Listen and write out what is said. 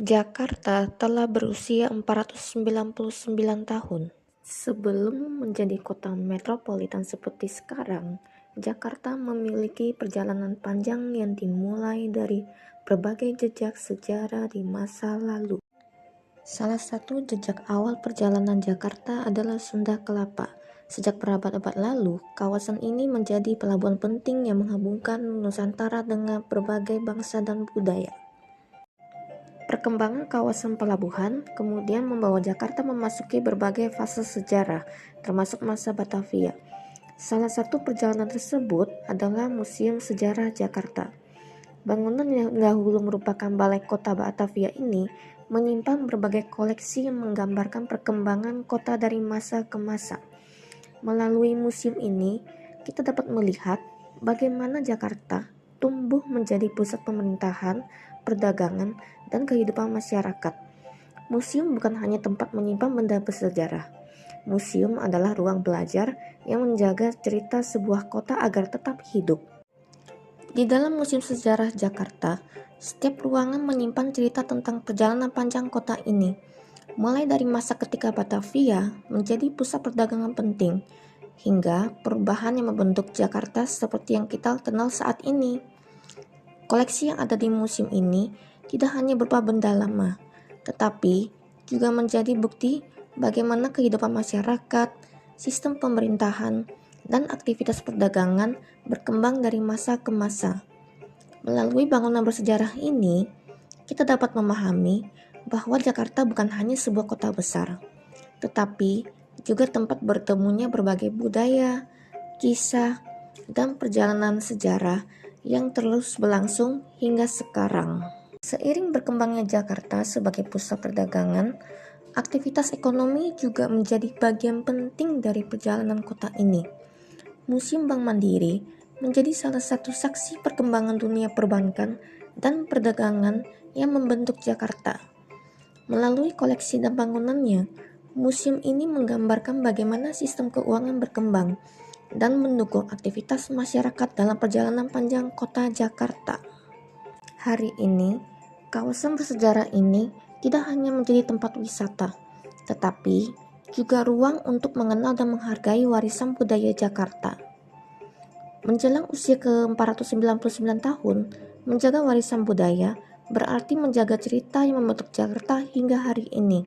Jakarta telah berusia 499 tahun. Sebelum menjadi kota metropolitan seperti sekarang, Jakarta memiliki perjalanan panjang yang dimulai dari berbagai jejak sejarah di masa lalu. Salah satu jejak awal perjalanan Jakarta adalah Sunda Kelapa. Sejak berabad-abad lalu, kawasan ini menjadi pelabuhan penting yang menghubungkan Nusantara dengan berbagai bangsa dan budaya. Perkembangan kawasan pelabuhan kemudian membawa Jakarta memasuki berbagai fase sejarah, termasuk masa Batavia. Salah satu perjalanan tersebut adalah Museum Sejarah Jakarta. Bangunan yang dahulu merupakan balai kota Batavia ini menyimpan berbagai koleksi yang menggambarkan perkembangan kota dari masa ke masa. Melalui museum ini, kita dapat melihat bagaimana Jakarta tumbuh menjadi pusat pemerintahan, perdagangan, dan kehidupan masyarakat. Museum bukan hanya tempat menyimpan benda bersejarah. Museum adalah ruang belajar yang menjaga cerita sebuah kota agar tetap hidup. Di dalam Museum Sejarah Jakarta, setiap ruangan menyimpan cerita tentang perjalanan panjang kota ini, mulai dari masa ketika Batavia menjadi pusat perdagangan penting, hingga perubahan yang membentuk Jakarta seperti yang kita kenal saat ini. Koleksi yang ada di museum ini tidak hanya berupa benda lama, tetapi juga menjadi bukti bagaimana kehidupan masyarakat, sistem pemerintahan, dan aktivitas perdagangan berkembang dari masa ke masa. Melalui bangunan bersejarah ini, kita dapat memahami bahwa Jakarta bukan hanya sebuah kota besar, tetapi juga tempat bertemunya berbagai budaya, kisah, dan perjalanan sejarah yang terus berlangsung hingga sekarang. Seiring berkembangnya Jakarta sebagai pusat perdagangan, aktivitas ekonomi juga menjadi bagian penting dari perjalanan kota ini. Museum Bank Mandiri menjadi salah satu saksi perkembangan dunia perbankan dan perdagangan yang membentuk Jakarta. Melalui koleksi dan bangunannya, museum ini menggambarkan bagaimana sistem keuangan berkembang dan mendukung aktivitas masyarakat dalam perjalanan panjang kota Jakarta. Hari ini, kawasan bersejarah ini tidak hanya menjadi tempat wisata, tetapi juga ruang untuk mengenal dan menghargai warisan budaya Jakarta. Menjelang usia ke-499 tahun, menjaga warisan budaya berarti menjaga cerita yang membentuk Jakarta hingga hari ini.